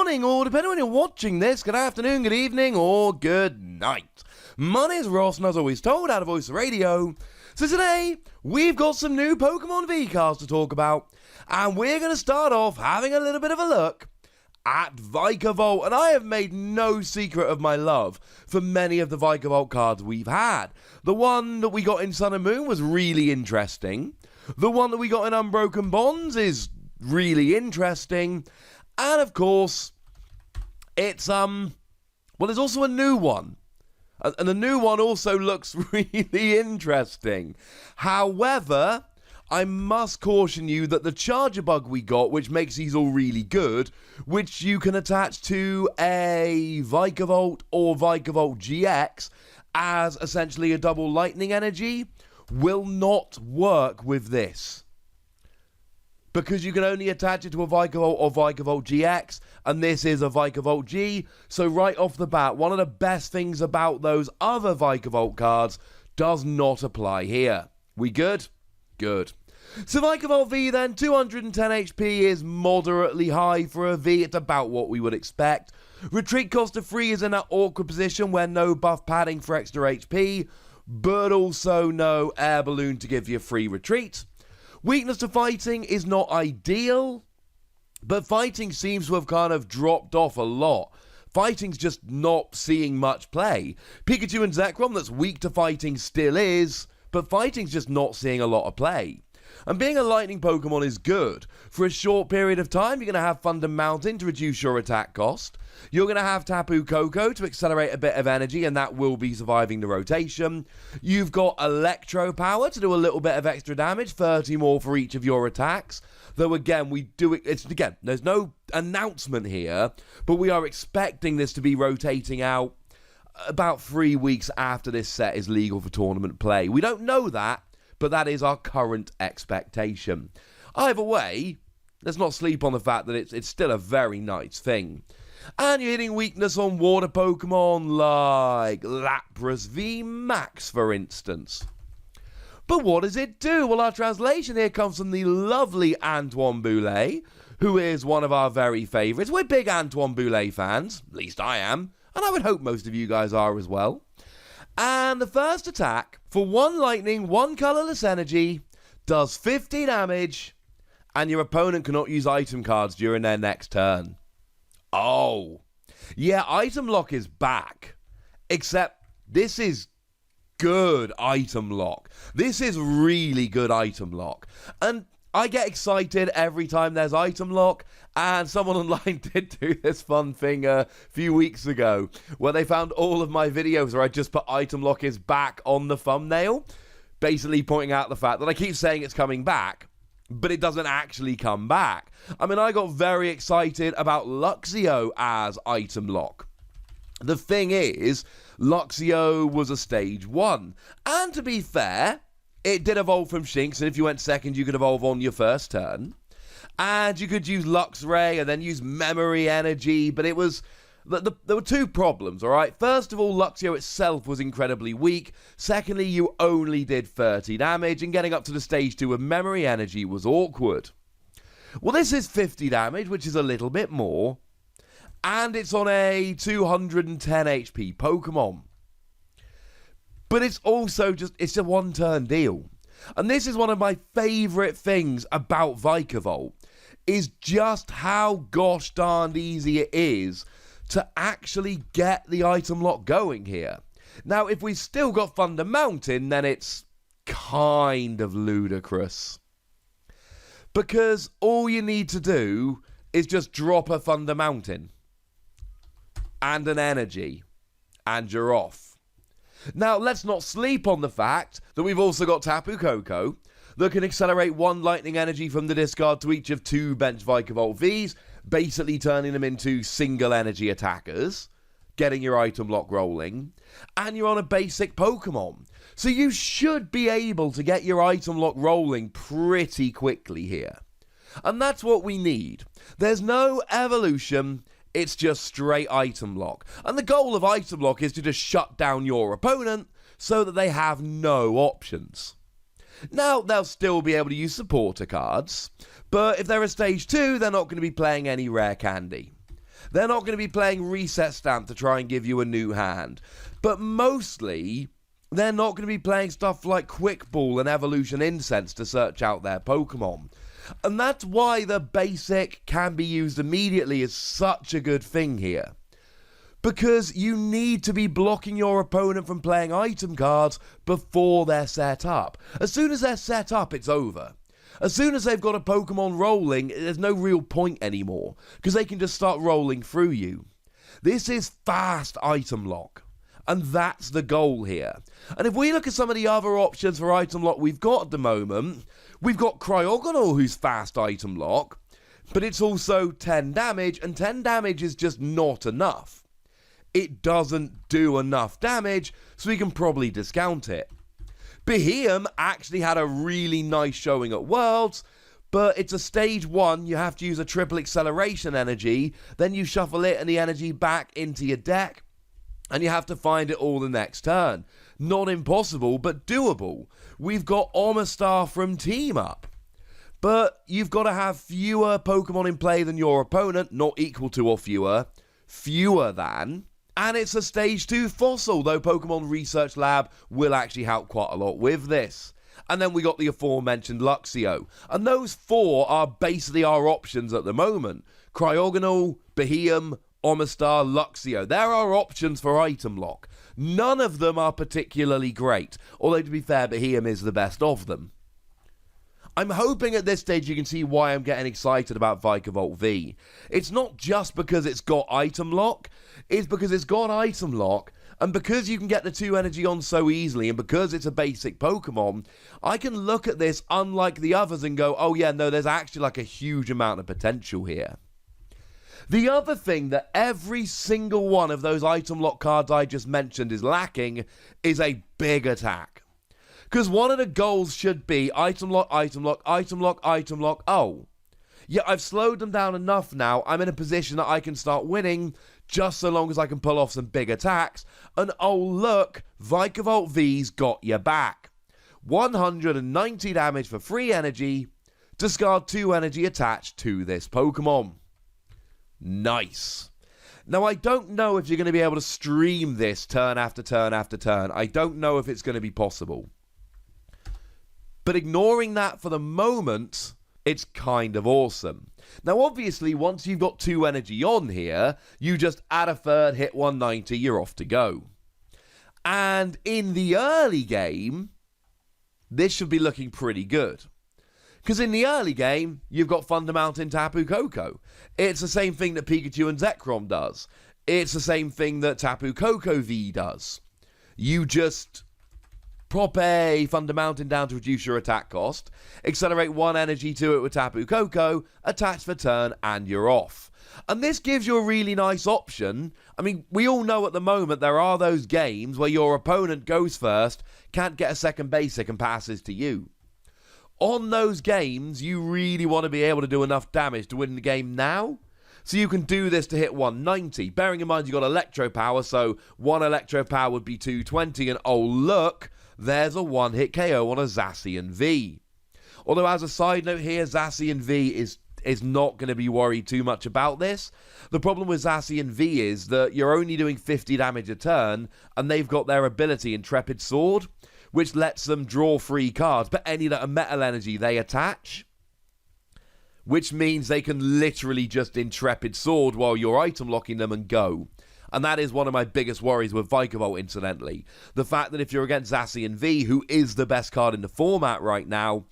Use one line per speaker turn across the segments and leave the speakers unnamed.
morning, or depending on when you're watching this, good afternoon, good evening, or good night. My name is Ross, and as always told, out of Voice Radio. So today, we've got some new Pokemon V cards to talk about, and we're going to start off having a little bit of a look at Vikavolt, and I have made no secret of my love for many of the Vikavolt cards we've had. The one that we got in Sun and Moon was really interesting. The one that we got in Unbroken Bonds is really interesting. And of course, it's, there's also a new one. And the new one also looks really interesting. However, I must caution you that the Charger Bug we got, which makes these all really good, which you can attach to a Vikavolt or Vikavolt GX as essentially a double lightning energy, will not work with this. Because you can only attach it to a Vikavolt or Vikavolt GX, and this is a Vikavolt G, so right off the bat, one of the best things about those other Vikavolt cards does not apply here. We good? Good. So Vikavolt V then, 210 HP is moderately high for a V, it's about what we would expect. Retreat cost of 3 is in that awkward position where no buff padding for extra HP, but also no air balloon to give you free retreat. Weakness to fighting is not ideal, but fighting seems to have kind of dropped off a lot. Fighting's just not seeing much play. Pikachu and Zekrom, that's weak to fighting, still is, but fighting's just not seeing a lot of play. And being a lightning Pokemon is good. For a short period of time, you're going to have Thunder Mountain to reduce your attack cost. You're going to have Tapu Koko to accelerate a bit of energy, and that will be surviving the rotation. You've got Electro Power to do a little bit of extra damage, 30 more for each of your attacks. Though again, there's no announcement here, but we are expecting this to be rotating out about 3 weeks after this set is legal for tournament play. We don't know that, but that is our current expectation. Either way, let's not sleep on the fact that it's still a very nice thing. And you're hitting weakness on water Pokemon like Lapras V Max, for instance. But what does it do? Well, our translation here comes from the lovely Antoine Boulet, who is one of our very favourites. We're big Antoine Boulet fans, at least I am, and I would hope most of you guys are as well. And the first attack, for 1 lightning, 1 colourless energy, does 50 damage, and your opponent cannot use item cards during their next turn. Oh, yeah, item lock is back, except this is good item lock. This is really good item lock. And I get excited every time there's item lock, and someone online did do this fun thing a few weeks ago, where they found all of my videos where I just put item lock is back on the thumbnail, basically pointing out the fact that I keep saying it's coming back, but it doesn't actually come back. I mean, I got very excited about Luxio as item lock. The thing is, Luxio was a stage 1, and to be fair, it did evolve from Shinx, and if you went second, you could evolve on your first turn. And you could use Luxray and then use Memory Energy, but it was... There were 2 problems, alright? First of all, Luxio itself was incredibly weak. Secondly, you only did 30 damage, and getting up to the stage 2 of Memory Energy was awkward. Well, this is 50 damage, which is a little bit more. And it's on a 210 HP Pokemon. But it's also it's a 1-turn deal. And this is one of my favourite things about Vikavolt, is just how gosh darned easy it is to actually get the item lock going here. Now, if we've still got Thunder Mountain, then it's kind of ludicrous. Because all you need to do is just drop a Thunder Mountain and an energy, and you're off. Now, let's not sleep on the fact that we've also got Tapu Koko that can accelerate 1 lightning energy from the discard to each of 2 bench Vikavolt Vs, basically turning them into single energy attackers, getting your item lock rolling, and you're on a basic Pokemon. So you should be able to get your item lock rolling pretty quickly here. And that's what we need. There's no evolution, it's just straight item lock. And the goal of item lock is to just shut down your opponent so that they have no options. Now, they'll still be able to use supporter cards, but if they're a stage 2, they're not going to be playing any rare candy. They're not going to be playing Reset Stamp to try and give you a new hand. But mostly, they're not going to be playing stuff like Quick Ball and Evolution Incense to search out their Pokemon. And that's why the basic can be used immediately is such a good thing here. Because you need to be blocking your opponent from playing item cards before they're set up. As soon as they're set up, it's over. As soon as they've got a Pokemon rolling, there's no real point anymore, because they can just start rolling through you. This is fast item lock, and that's the goal here. And if we look at some of the other options for item lock we've got at the moment, we've got Cryogonal, who's fast item lock, but it's also 10 damage, and 10 damage is just not enough. It doesn't do enough damage, so we can probably discount it. Beheeyem actually had a really nice showing at Worlds, but it's a stage 1, you have to use a triple acceleration energy, then you shuffle it and the energy back into your deck, and you have to find it all the next turn. Not impossible, but doable. We've got Omastar from Team Up, but you've got to have fewer Pokemon in play than your opponent, not equal to or fewer than. And it's a stage 2 fossil, though Pokemon Research Lab will actually help quite a lot with this. And then we got the aforementioned Luxio. And those 4 are basically our options at the moment. Cryogonal, Beheeyem, Omastar, Luxio. There are options for item lock. None of them are particularly great, although to be fair, Beheeyem is the best of them. I'm hoping at this stage you can see why I'm getting excited about Vikavolt V. It's not just because it's got item lock, it's because it's got item lock, and because you can get the 2 energy on so easily, and because it's a basic Pokemon, I can look at this unlike the others and go, oh yeah, no, there's actually like a huge amount of potential here. The other thing that every single one of those item lock cards I just mentioned is lacking is a big attack. Because one of the goals should be item lock, item lock, item lock, item lock. Oh, yeah, I've slowed them down enough now. I'm in a position that I can start winning just so long as I can pull off some big attacks. And oh, look, Vikavolt V's got your back. 190 damage for free energy. Discard 2 energy attached to this Pokemon. Nice. Now, I don't know if you're going to be able to stream this turn after turn after turn. I don't know if it's going to be possible. But ignoring that for the moment, it's kind of awesome. Now, obviously, once you've got 2 energy on here, you just add a third, hit 190, you're off to go. And in the early game, this should be looking pretty good. Because in the early game, you've got Thunder Mountain, Tapu Koko. It's the same thing that Pikachu and Zekrom does. It's the same thing that Tapu Koko V does. You just pop a Thunder Mountain down to reduce your attack cost, accelerate 1 energy to it with Tapu Koko, attach for turn, and you're off. And this gives you a really nice option. I mean, we all know at the moment there are those games where your opponent goes first, can't get a second basic, and passes to you. On those games, you really want to be able to do enough damage to win the game now. So you can do this to hit 190. Bearing in mind you've got Electro Power, so 1 Electro Power would be 220, and oh look, there's a 1-hit KO on a Zacian V. Although as a side note here, Zacian V is not going to be worried too much about this. The problem with Zacian V is that you're only doing 50 damage a turn, and they've got their ability Intrepid Sword, which lets them draw free cards, but any that are metal energy they attach, which means they can literally just Intrepid Sword while you're item locking them and go. And that is one of my biggest worries with Vikavolt, incidentally. The fact that if you're against Zacian V, who is the best card in the format right now,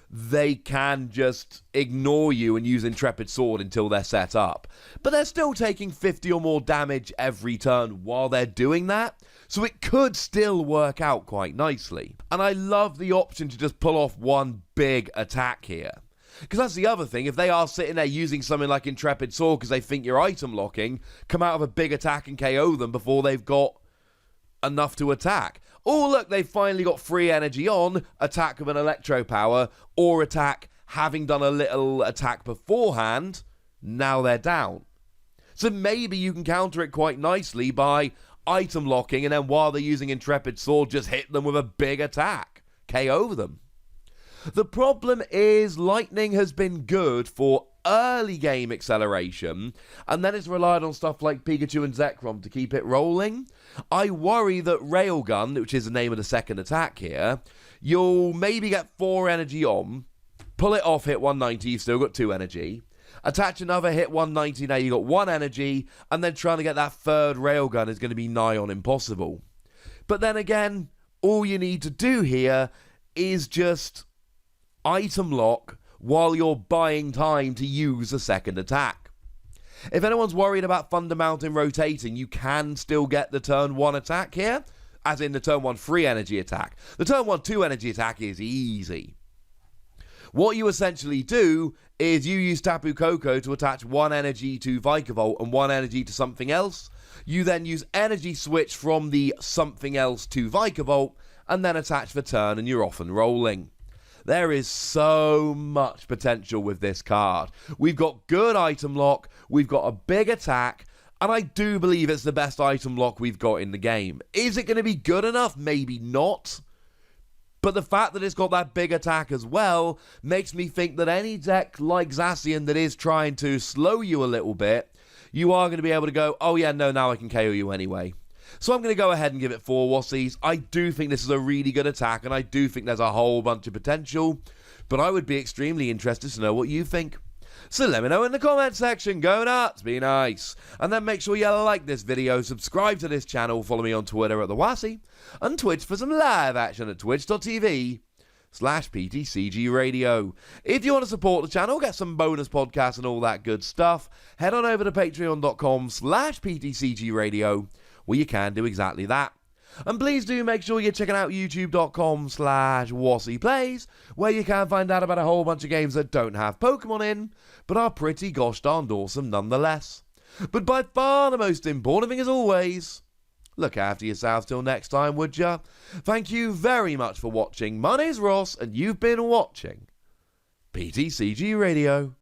they can just ignore you and use Intrepid Sword until they're set up. But they're still taking 50 or more damage every turn while they're doing that, so it could still work out quite nicely. And I love the option to just pull off one big attack here. Because that's the other thing, if they are sitting there using something like Intrepid Sword because they think you're item locking, come out of a big attack and KO them before they've got enough to attack. Oh look, they've finally got free energy on, attack with an Electro Power, or attack having done a little attack beforehand, now they're down. So maybe you can counter it quite nicely by item locking, and then while they're using Intrepid Sword, just hit them with a big attack, KO them. The problem is Lightning has been good for early game acceleration, and then it's relied on stuff like Pikachu and Zekrom to keep it rolling. I worry that Railgun, which is the name of the second attack here, you'll maybe get 4 energy on, pull it off, hit 190, you've still got 2 energy, attach another, hit 190, now you've got 1 energy, and then trying to get that third Railgun is going to be nigh on impossible. But then again, all you need to do here is just item lock while you're buying time to use a second attack. If anyone's worried about Thunder Mountain rotating, you can still get the turn 1 attack here, as in the turn 1 free energy attack. The turn 1 2 energy attack is easy. What you essentially do is you use Tapu Koko to attach 1 energy to Vikavolt and 1 energy to something else. You then use energy switch from the something else to Vikavolt and then attach the turn and you're off and rolling. There is so much potential with this card. We've got good item lock, we've got a big attack, and I do believe it's the best item lock we've got in the game. Is it going to be good enough? Maybe not. But the fact that it's got that big attack as well makes me think that any deck like Zacian that is trying to slow you a little bit, you are going to be able to go, oh yeah, no, now I can KO you anyway. So I'm going to go ahead and give it 4 Wassies. I do think this is a really good attack, and I do think there's a whole bunch of potential, but I would be extremely interested to know what you think. So let me know in the comment section. Go nuts, be nice. And then make sure you like this video, subscribe to this channel, follow me on Twitter at TheWassie, and Twitch for some live action at twitch.tv/PTCGRadio. If you want to support the channel, get some bonus podcasts and all that good stuff, head on over to patreon.com/PTCGRadio, where you can do exactly that. And please do make sure you're checking out youtube.com/WassiePlays, where you can find out about a whole bunch of games that don't have Pokemon in, but are pretty gosh darned awesome nonetheless. But by far the most important thing as always, look after yourselves till next time, would ya? Thank you very much for watching. My name's Ross, and you've been watching PTCG Radio.